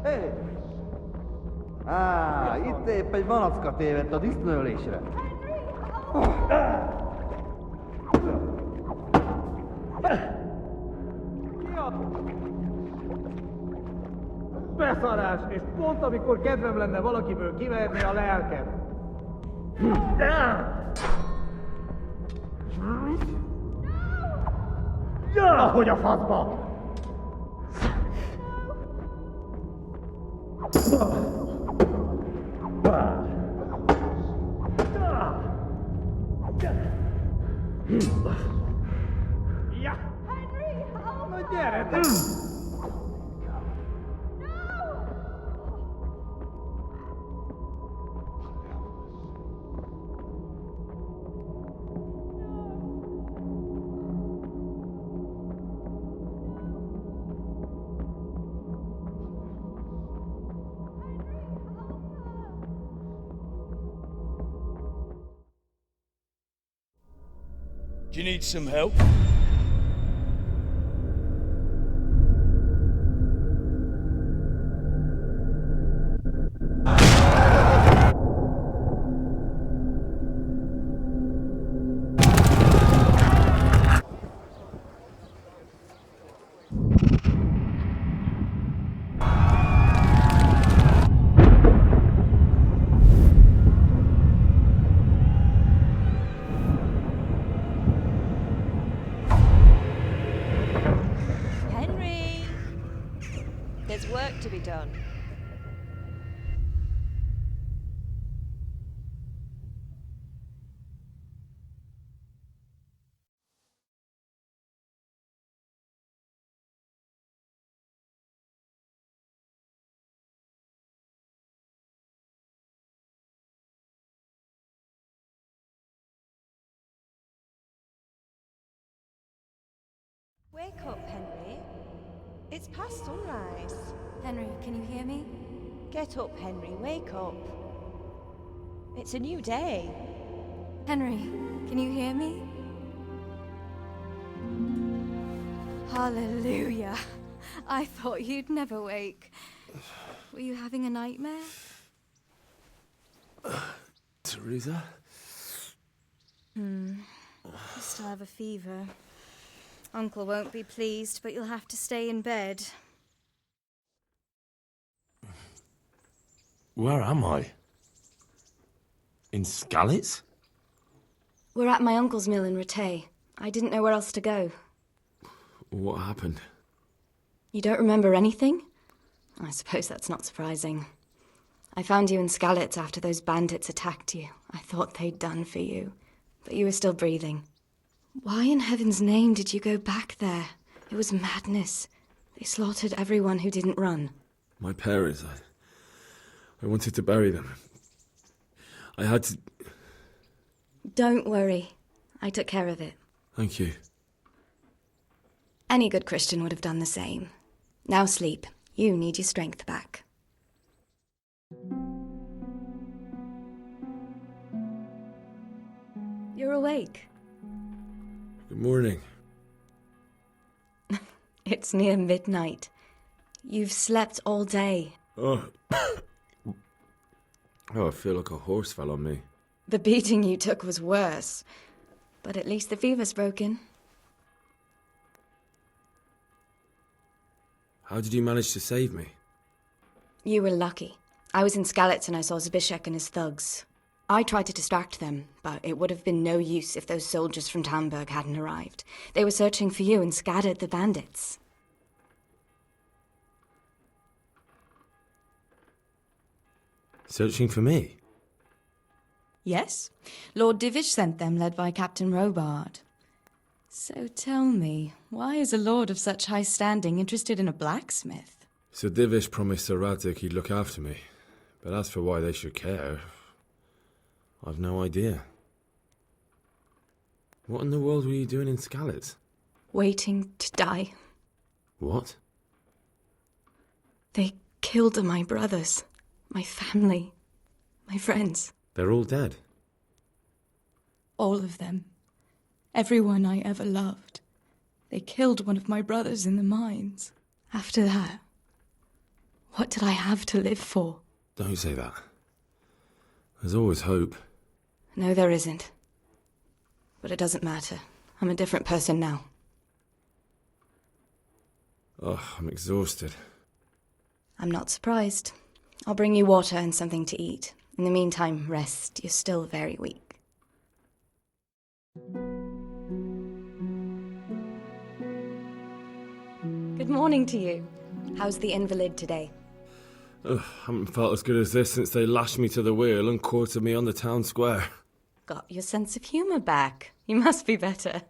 Hey! Itt épp egy malacka tévedt a disznőlésre. Beszarás, és pont amikor kedvem lenne valakiből kiverni a lelkem. Ahogy a faszba! Ja! Na gyere te! Do you need some help? There's work to be done. Wake up, Henry. It's past sunrise. Henry, can you hear me? Get up, Henry. Wake up. It's a new day. Henry, can you hear me? Hallelujah. I thought you'd never wake. Were you having a nightmare? Teresa? You still have a fever. Uncle won't be pleased, but you'll have to stay in bed. Where am I? In Skalitz? We're at my uncle's mill in Rattay. I didn't know where else to go. What happened? You don't remember anything? I suppose that's not surprising. I found you in Skalitz after those bandits attacked you. I thought they'd done for you, but you were still breathing. Why in heaven's name did you go back there? It was madness. They slaughtered everyone who didn't run. My parents, I wanted to bury them. I had to... Don't worry. I took care of it. Thank you. Any good Christian would have done the same. Now sleep. You need your strength back. You're awake. Good morning. It's near midnight. You've slept all day. Oh, I feel like a horse fell on me. The beating you took was worse. But at least the fever's broken. How did you manage to save me? You were lucky. I was in Skalitz and I saw Zbyszek and his thugs. I tried to distract them, but it would have been no use if those soldiers from Talmberg hadn't arrived. They were searching for you and scattered the bandits. Searching for me? Yes. Lord Divish sent them, led by Captain Robard. So tell me, why is a lord of such high standing interested in a blacksmith? So Divish promised Sir Radzig he'd look after me. But as for why they should care, I've no idea. What in the world were you doing in Skalitz? Waiting to die. What? They killed my brothers, my family, my friends. They're all dead. All of them. Everyone I ever loved. They killed one of my brothers in the mines. After that, What did I have to live for? Don't say that. There's always hope. No, there isn't. But it doesn't matter. I'm a different person now. Oh, I'm exhausted. I'm not surprised. I'll bring you water and something to eat. In the meantime, rest. You're still very weak. Good morning to you. How's the invalid today? Ugh, haven't felt as good as this since they lashed me to the wheel and quartered me on the town square. Got your sense of humour back. You must be better.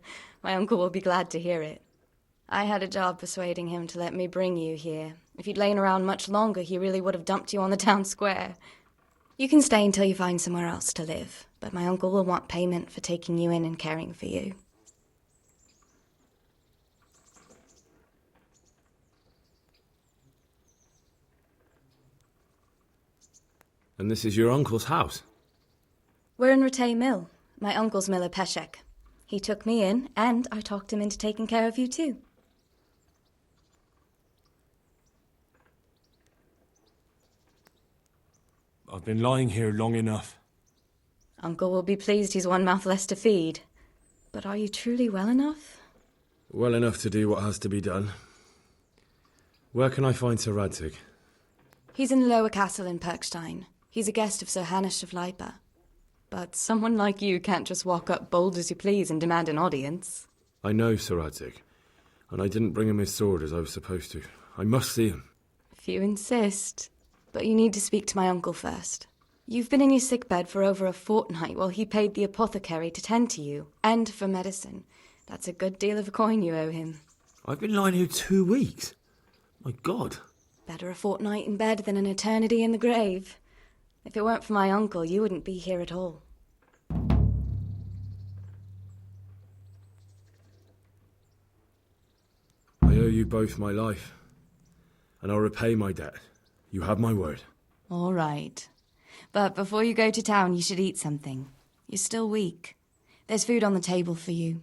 My uncle will be glad to hear it. I had a job persuading him to let me bring you here. If you'd lain around much longer, he really would have dumped you on the town square. You can stay until you find somewhere else to live, but my uncle will want payment for taking you in and caring for you. And this is your uncle's house? We're in Ratay Mill. My uncle's miller Peshek. He took me in, and I talked him into taking care of you too. I've been lying here long enough. Uncle will be pleased he's one mouth less to feed. But are you truly well enough? Well enough to do what has to be done. Where can I find Sir Radzig? He's in the lower castle in Perkstein. He's a guest of Sir Hanush of Leipa. But someone like you can't just walk up bold as you please and demand an audience. I know Sir Radzig, and I didn't bring him his sword as I was supposed to. I must see him. If you insist. But you need to speak to my uncle first. You've been in your sickbed for over a fortnight while he paid the apothecary to tend to you, and for medicine. That's a good deal of coin you owe him. I've been lying here 2 weeks. My God. Better a fortnight in bed than an eternity in the grave. If it weren't for my uncle, you wouldn't be here at all. I owe you both my life, and I'll repay my debt. You have my word. All right. But before you go to town, you should eat something. You're still weak. There's food on the table for you.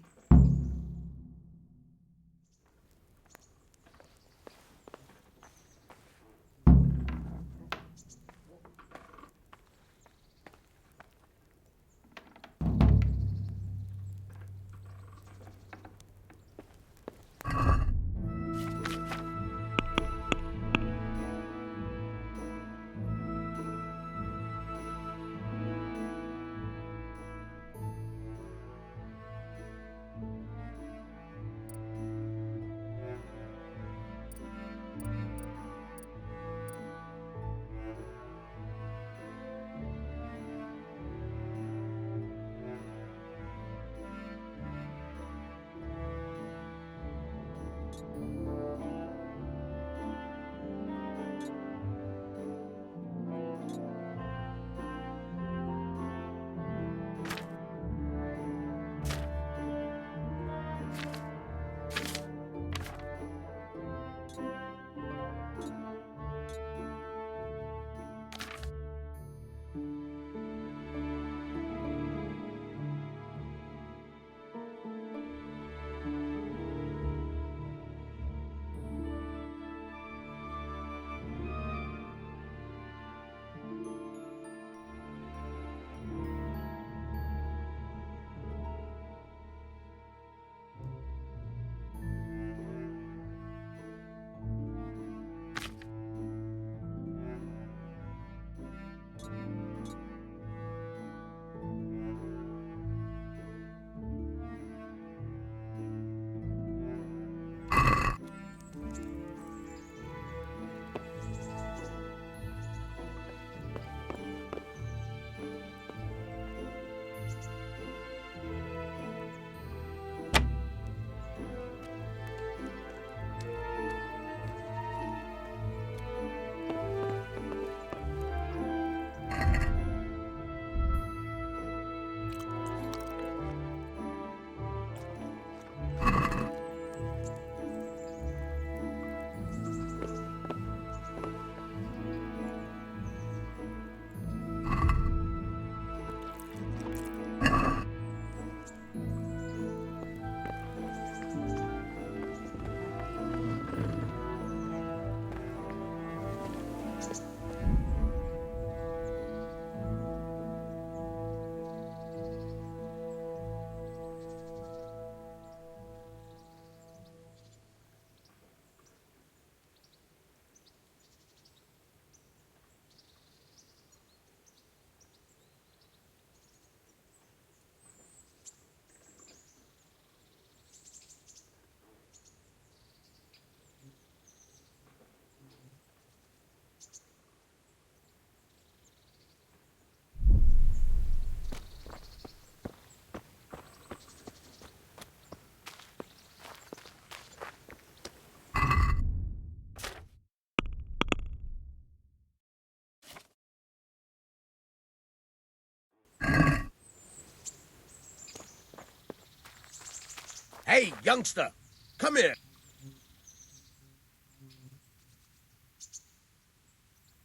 Hey, youngster, come here.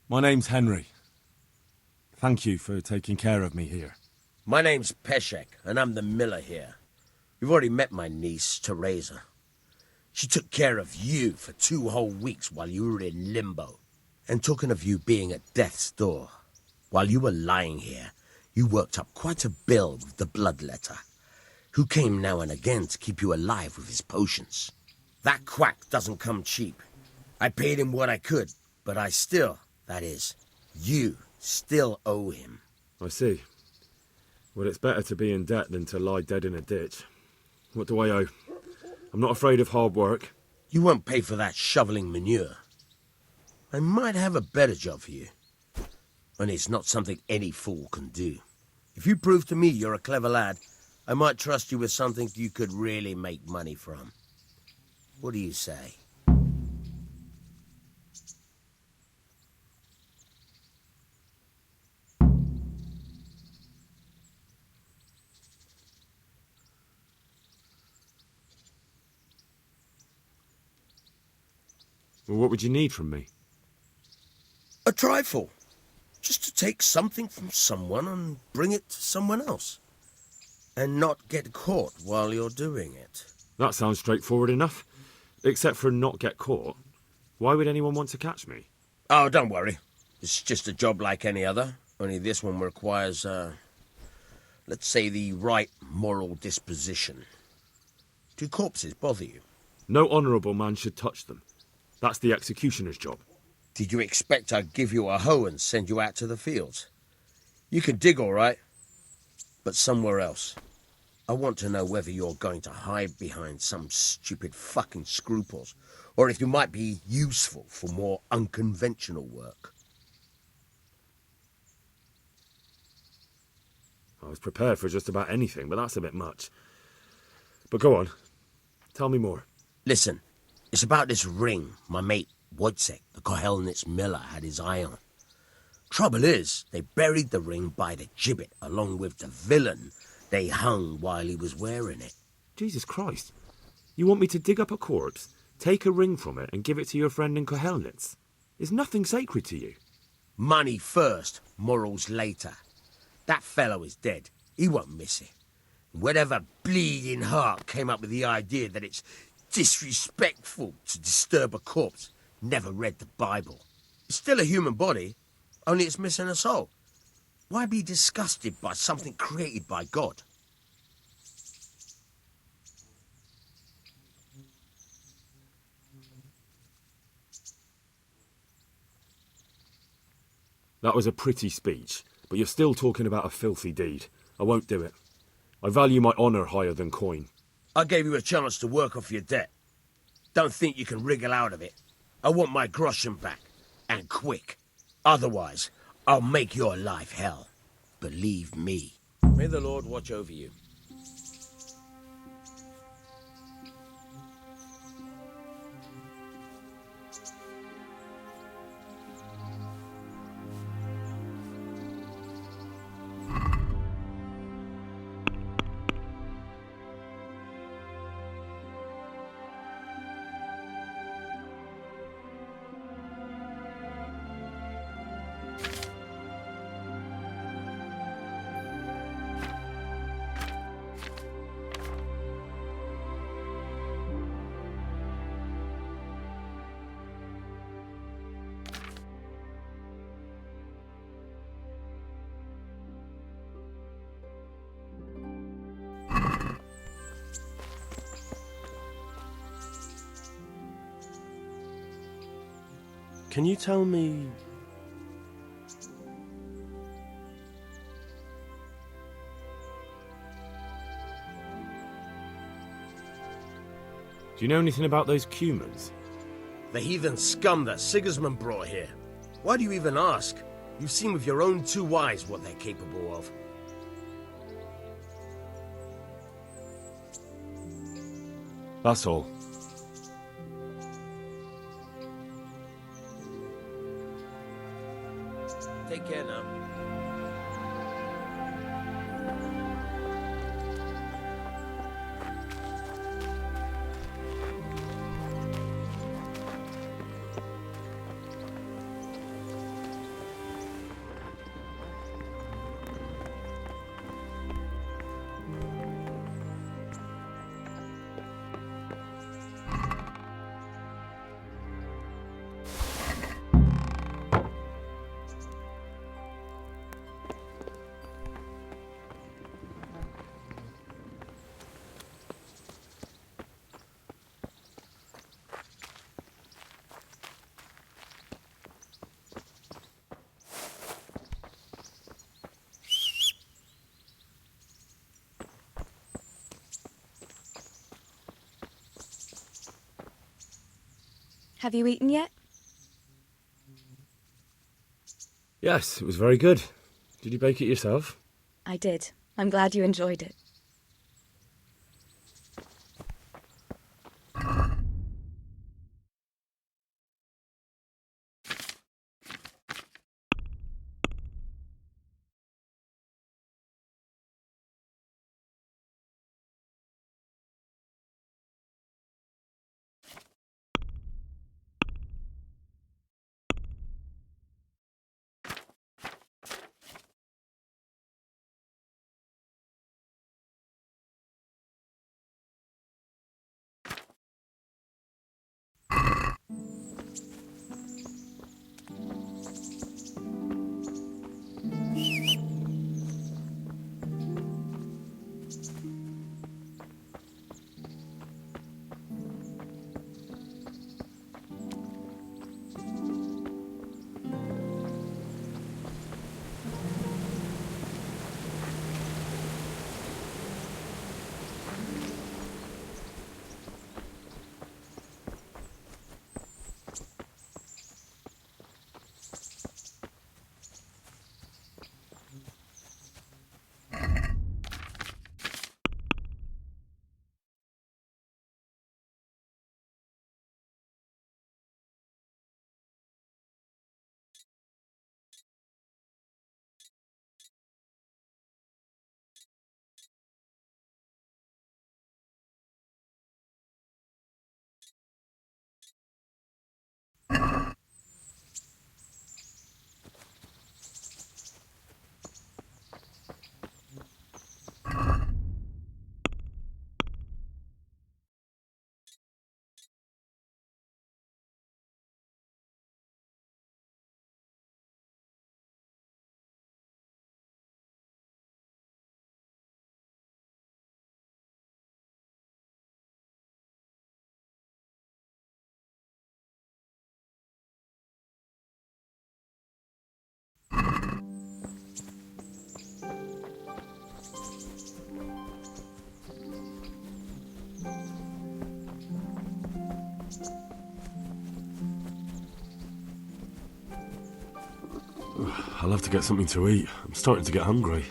My name's Henry. Thank you for taking care of me here. My name's Peshek, and I'm the miller here. You've already met my niece, Teresa. She took care of you for 2 whole weeks while you were in limbo. And talking of you being at death's door, while you were lying here, you worked up quite a bill with the bloodletter, who came now and again to keep you alive with his potions. That quack doesn't come cheap. I paid him what I could, but I still, that is, you still owe him. I see. Well, it's better to be in debt than to lie dead in a ditch. What do I owe? I'm not afraid of hard work. You won't pay for that shoveling manure. I might have a better job for you. And it's not something any fool can do. If you prove to me you're a clever lad, I might trust you with something you could really make money from. What do you say? Well, what would you need from me? A trifle. Just to take something from someone and bring it to someone else. And not get caught while you're doing it. That sounds straightforward enough. Except for not get caught. Why would anyone want to catch me? Oh, don't worry. It's just a job like any other. Only this one requires, let's say, the right moral disposition. Do corpses bother you? No honourable man should touch them. That's the executioner's job. Did you expect I'd give you a hoe and send you out to the fields? You can dig all right, but somewhere else. I want to know whether you're going to hide behind some stupid fucking scruples, or if you might be useful for more unconventional work. I was prepared for just about anything, but that's a bit much. But go on. Tell me more. Listen, it's about this ring my mate Wojciech, the Kohelnitz miller, had his eye on. Trouble is, they buried the ring by the gibbet along with the villain they hung while he was wearing it. Jesus Christ. You want me to dig up a corpse, take a ring from it, and give it to your friend in Kohelnitz? Is nothing sacred to you? Money first, morals later. That fellow is dead. He won't miss it. Whatever bleeding heart came up with the idea that it's disrespectful to disturb a corpse never read the Bible. It's still a human body, only it's missing a soul. Why be disgusted by something created by God? That was a pretty speech, but you're still talking about a filthy deed. I won't do it. I value my honour higher than coin. I gave you a chance to work off your debt. Don't think you can wriggle out of it. I want my groschen back, and quick. Otherwise, I'll make your life hell. Believe me. May the Lord watch over you. Can you tell me... Do you know anything about those humans? The heathen scum that Sigismund brought here. Why do you even ask? You've seen with your own two eyes what they're capable of. That's all. Take care now. Have you eaten yet? Yes, it was very good. Did you bake it yourself? I did. I'm glad you enjoyed it. I'll have to get something to eat. I'm starting to get hungry.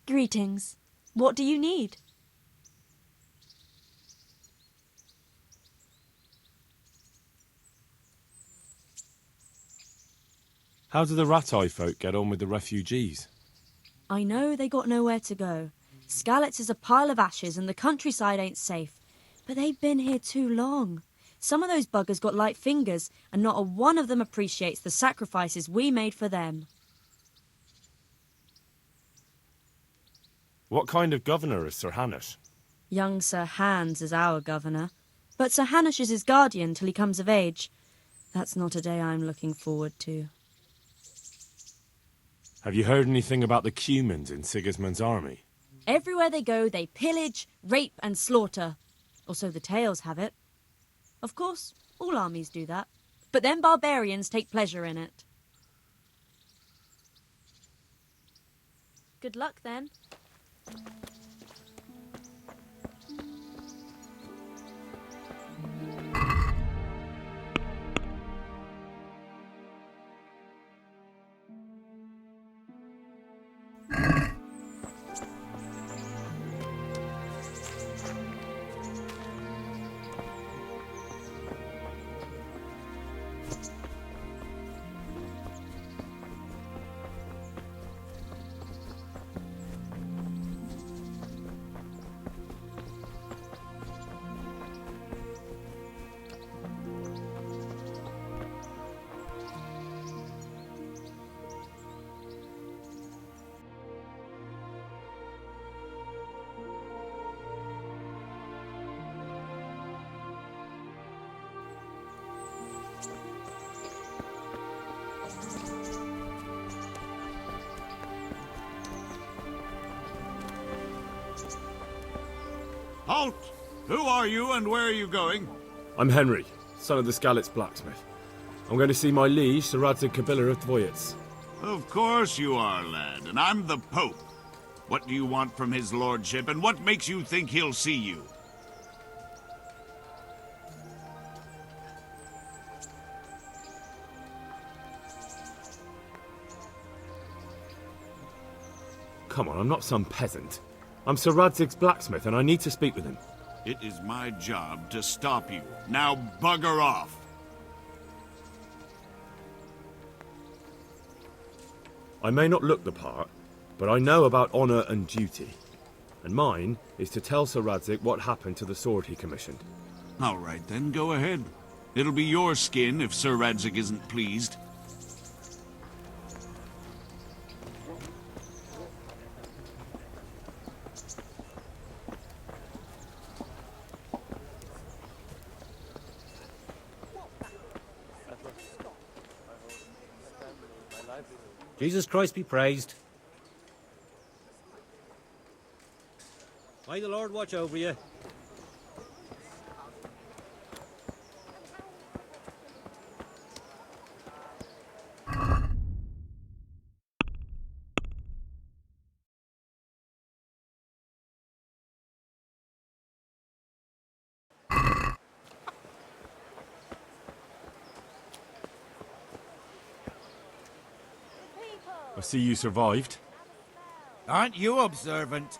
Greetings. What do you need? How do the Rat-Eye folk get on with the refugees? I know they got nowhere to go. Skalitz is a pile of ashes and the countryside ain't safe. But they've been here too long. Some of those buggers got light fingers, and not a one of them appreciates the sacrifices we made for them. What kind of governor is Sir Hanush? Young Sir Hans is our governor, but Sir Hanush is his guardian till he comes of age. That's not a day I'm looking forward to. Have you heard anything about the Cumans in Sigismund's army? Everywhere they go, they pillage, rape, and slaughter. Or so the tales have it. Of course, all armies do that. But them barbarians take pleasure in it. Good luck, then. Halt! Who are you and where are you going? I'm Henry, son of the Skalitz blacksmith. I'm going to see my liege, Sir Radzig Kobyla of Dvoyitz. Of course you are, lad, and I'm the Pope. What do you want from his lordship, and what makes you think he'll see you? Come on, I'm not some peasant. I'm Sir Radzig's blacksmith, and I need to speak with him. It is my job to stop you. Now bugger off! I may not look the part, but I know about honour and duty. And mine is to tell Sir Radzig what happened to the sword he commissioned. All right, then, go ahead. It'll be your skin if Sir Radzig isn't pleased. Jesus Christ be praised. May the Lord watch over you. I see you survived. Aren't you observant?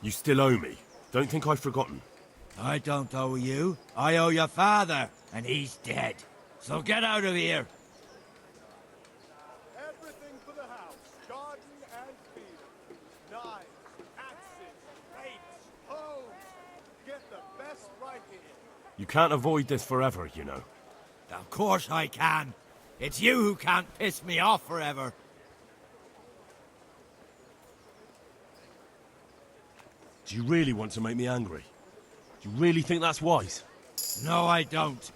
You still owe me. Don't think I've forgotten. I don't owe you. I owe your father, and he's dead. So get out of here. Everything for the house. Garden and field. Knives, axes, rakes, hoes. Get the best right here. You can't avoid this forever, you know. Of course I can. It's you who can't piss me off forever. Do you really want to make me angry? Do you really think that's wise? No, I don't.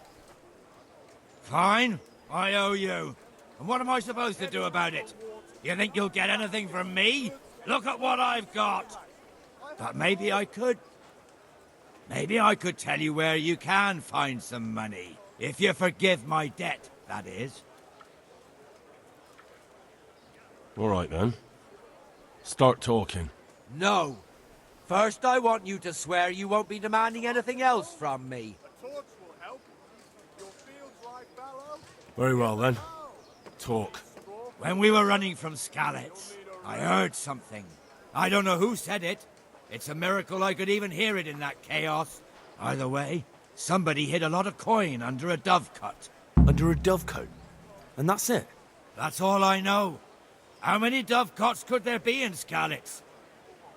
Fine, I owe you. And what am I supposed to do about it? You think you'll get anything from me? Look at what I've got. But maybe I could. Maybe I could tell you where you can find some money. If you forgive my debt, that is. All right, then. Start talking. No. First, I want you to swear you won't be demanding anything else from me. A torch will help. Your fields lie fallow. Very well, then. Talk. When we were running from Skalitz, I heard something. I don't know who said it. It's a miracle I could even hear it in that chaos. Either way, somebody hid a lot of coin under a dovecote. Under a dovecote? And that's it? That's all I know. How many dovecotes could there be in Skalitz?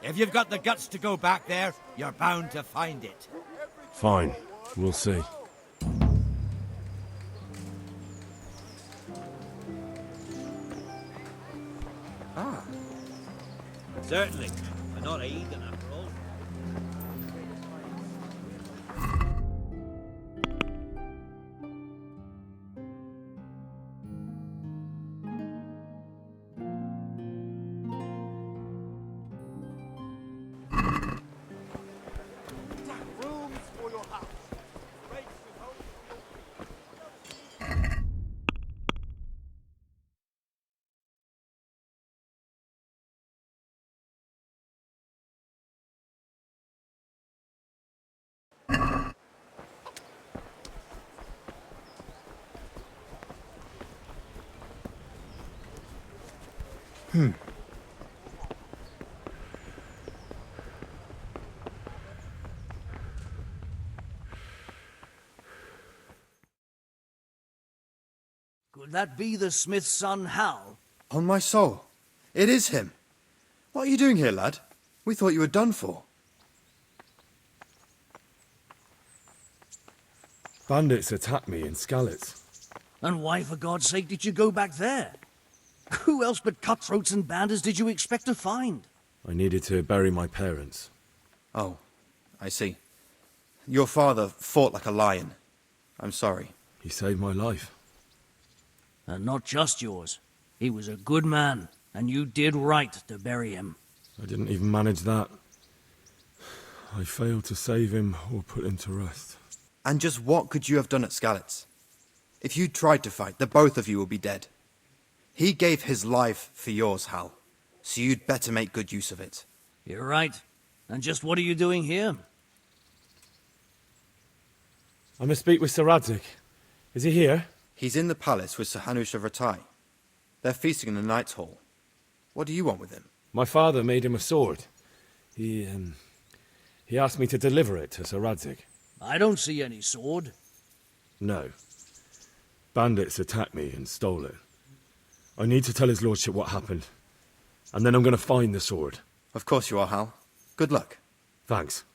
If you've got the guts to go back there, you're bound to find it. Fine. We'll see. Certainly. I'm not a heathen after all. Rooms for your house. Rates and homes Could that be the smith's son, Hal? On my soul. It is him. What are you doing here, lad? We thought you were done for. Bandits attacked me in Skalitz. And why, for God's sake, did you go back there? Who else but cutthroats and bandits did you expect to find? I needed to bury my parents. Oh, I see. Your father fought like a lion. I'm sorry. He saved my life. And not just yours. He was a good man, and you did right to bury him. I didn't even manage that. I failed to save him or put him to rest. And just what could you have done at Skalitz? If you tried to fight, the both of you will be dead. He gave his life for yours, Hal. So you'd better make good use of it. You're right. And just what are you doing here? I must speak with Sir Radzig. Is he here? He's in the palace with Sir Hanush of Rattay. They're feasting in the Knight's Hall. What do you want with him? My father made him a sword. He asked me to deliver it to Sir Radzig. I don't see any sword. No. Bandits attacked me and stole it. I need to tell his lordship what happened. And then I'm going to find the sword. Of course you are, Hal. Good luck. Thanks.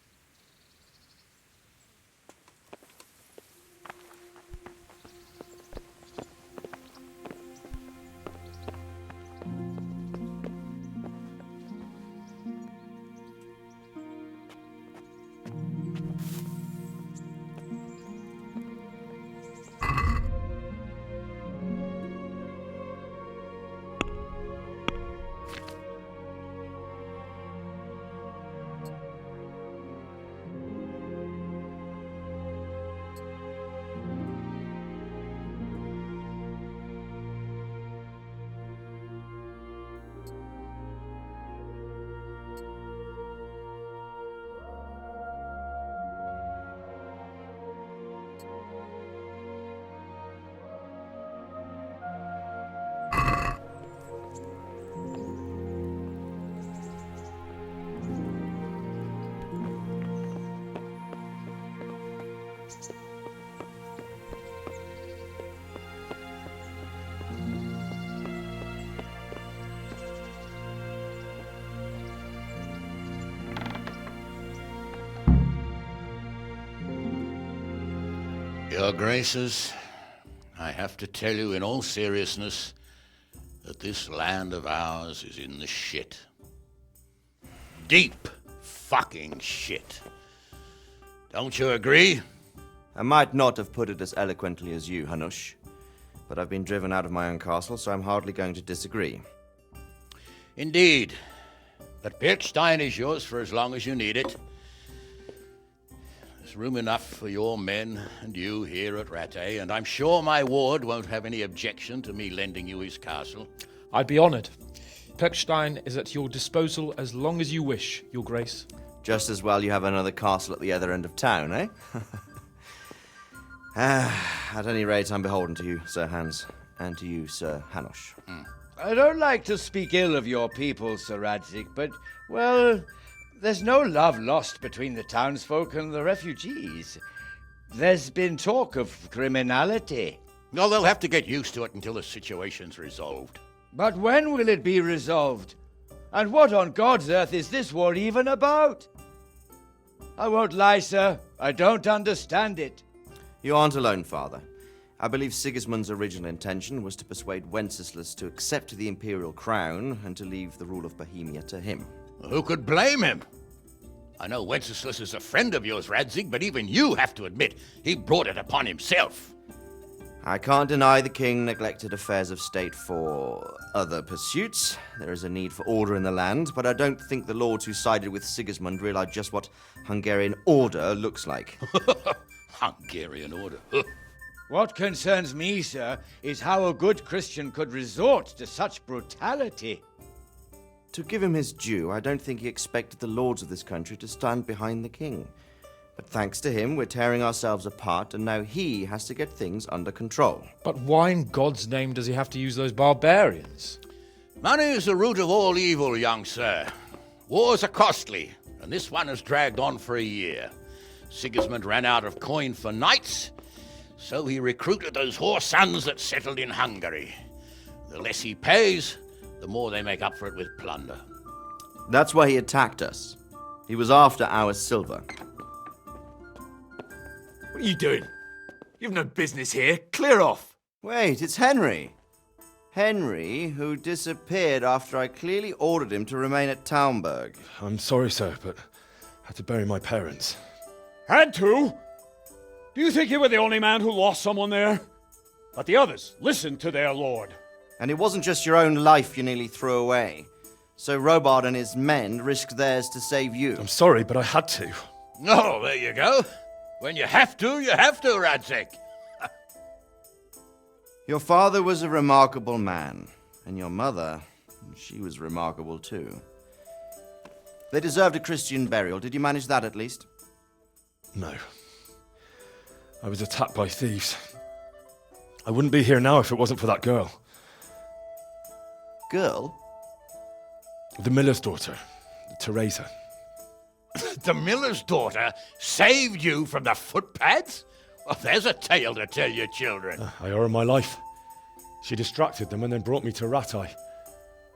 Your Graces, I have to tell you in all seriousness that this land of ours is in the shit. Deep fucking shit. Don't you agree? I might not have put it as eloquently as you, Hanush, but I've been driven out of my own castle, so I'm hardly going to disagree. Indeed. But Pirkstein is yours for as long as you need it. There's room enough for your men and you here at Rattay, and I'm sure my ward won't have any objection to me lending you his castle. I'd be honoured. Pirkstein is at your disposal as long as you wish, Your Grace. Just as well you have another castle at the other end of town, eh? At any rate, I'm beholden to you, Sir Hans, and to you, Sir Hanush. I don't like to speak ill of your people, Sir Radzig, but, well, there's no love lost between the townsfolk and the refugees. There's been talk of criminality. No, they'll have to get used to it until the situation's resolved. But when will it be resolved? And what on God's earth is this war even about? I won't lie, sir. I don't understand it. You aren't alone, Father. I believe Sigismund's original intention was to persuade Wenceslas to accept the imperial crown and to leave the rule of Bohemia to him. Who could blame him? I know Wenceslas is a friend of yours, Radzig, but even you have to admit he brought it upon himself. I can't deny the king neglected affairs of state for other pursuits. There is a need for order in the land, but I don't think the lords who sided with Sigismund realized just what Hungarian order looks like. Hungarian order? What concerns me, sir, is how a good Christian could resort to such brutality. To give him his due, I don't think he expected the lords of this country to stand behind the king. But thanks to him, we're tearing ourselves apart, and now he has to get things under control. But why in God's name does he have to use those barbarians? Money is the root of all evil, young sir. Wars are costly, and this one has dragged on for a year. Sigismund ran out of coin for knights, so he recruited those whore sons that settled in Hungary. The less he pays, the more they make up for it with plunder. That's why he attacked us. He was after our silver. What are you doing? You've no business here. Clear off. Wait, it's Henry. Henry, who disappeared after I clearly ordered him to remain at Taunberg. I'm sorry, sir, but I had to bury my parents. Had to? Do you think you were the only man who lost someone there? But the others listened to their lord. And it wasn't just your own life you nearly threw away. So Robard and his men risked theirs to save you. I'm sorry, but I had to. Oh, there you go. When you have to, Radzig. Your father was a remarkable man, and your mother, she was remarkable too. They deserved a Christian burial. Did you manage that at least? No. I was attacked by thieves. I wouldn't be here now if it wasn't for that girl. Girl? The miller's daughter, Teresa. The miller's daughter saved you from the footpads? Well, there's a tale to tell your children. I owe her my life. She distracted them and then brought me to Rattay.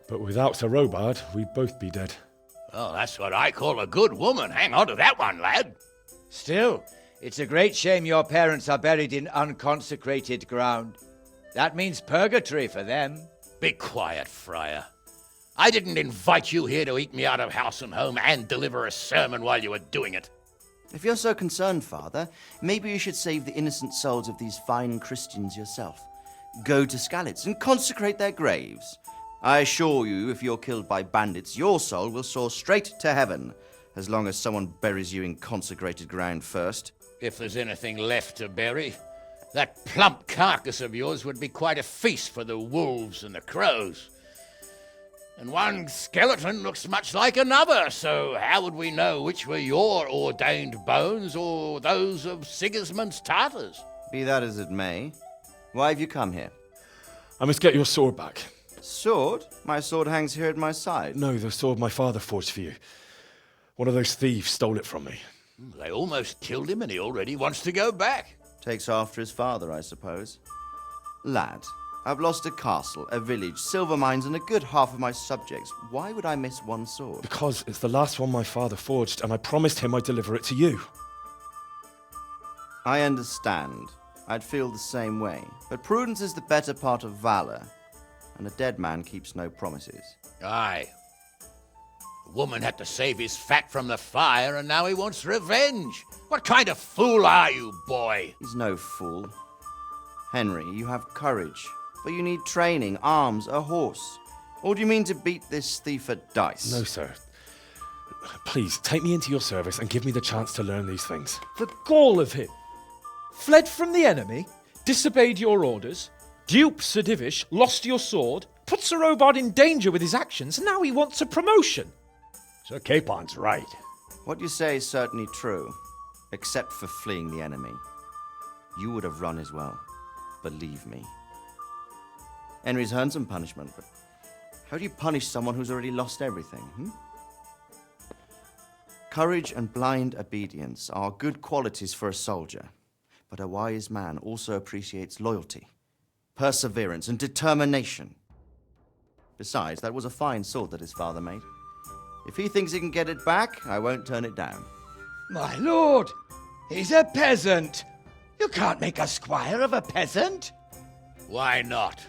But without Sir Robard, we'd both be dead. Oh, that's what I call a good woman. Hang on to that one, lad. Still, it's a great shame your parents are buried in unconsecrated ground. That means purgatory for them. Be quiet, friar. I didn't invite you here to eat me out of house and home and deliver a sermon while you were doing it. If you're so concerned, Father, maybe you should save the innocent souls of these fine Christians yourself. Go to Skalitz and consecrate their graves. I assure you, if you're killed by bandits, your soul will soar straight to heaven, as long as someone buries you in consecrated ground first. If there's anything left to bury, that plump carcass of yours would be quite a feast for the wolves and the crows. And one skeleton looks much like another, so how would we know which were your ordained bones or those of Sigismund's Tartars? Be that as it may, why have you come here? I must get your sword back. Sword? My sword hangs here at my side. No, the sword my father forged for you. One of those thieves stole it from me. They almost killed him and he already wants to go back. Takes after his father, I suppose. Lad, I've lost a castle, a village, silver mines, and a good half of my subjects. Why would I miss one sword? Because it's the last one my father forged, and I promised him I'd deliver it to you. I understand. I'd feel the same way. But prudence is the better part of valor, and a dead man keeps no promises. Aye. The woman had to save his fat from the fire, and now he wants revenge. What kind of fool are you, boy? He's no fool. Henry, you have courage, but you need training, arms, a horse. Or do you mean to beat this thief at dice? No, sir. Please, take me into your service and give me the chance to learn these things. The gall of him! Fled from the enemy, disobeyed your orders, duped Sir Divish, lost your sword, put Sir Robard in danger with his actions, and now he wants a promotion. Sir Capon's right. What you say is certainly true, except for fleeing the enemy. You would have run as well, believe me. Henry's earned some punishment, but how do you punish someone who's already lost everything, Courage and blind obedience are good qualities for a soldier, but a wise man also appreciates loyalty, perseverance, and determination. Besides, that was a fine sword that his father made. If he thinks he can get it back, I won't turn it down. My lord, he's a peasant. You can't make a squire of a peasant. Why not?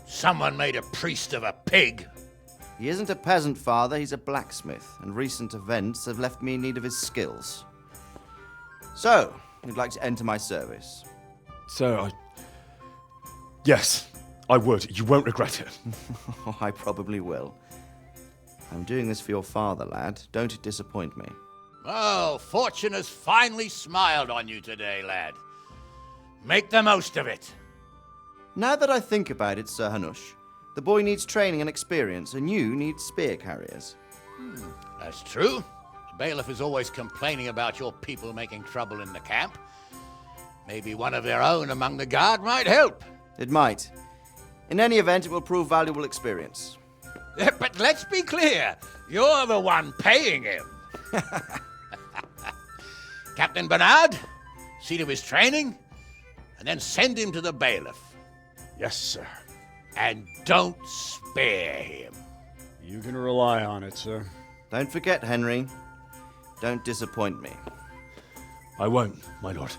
Someone made a priest of a pig. He isn't a peasant, father, he's a blacksmith, and recent events have left me in need of his skills. So, you'd like to enter my service? Sir, Yes, I would. You won't regret it. Oh, I probably will. I'm doing this for your father, lad. Don't disappoint me. Oh, fortune has finally smiled on you today, lad. Make the most of it. Now that I think about it, Sir Hanush, the boy needs training and experience, and you need spear carriers. That's true. The bailiff is always complaining about your people making trouble in the camp. Maybe one of their own among the guard might help. It might. In any event, it will prove valuable experience. But let's be clear, you're the one paying him. Captain Bernard, see to his training, and then send him to the bailiff. Yes, sir. And don't spare him. You can rely on it, sir. Don't forget, Henry. Don't disappoint me. I won't, my lord.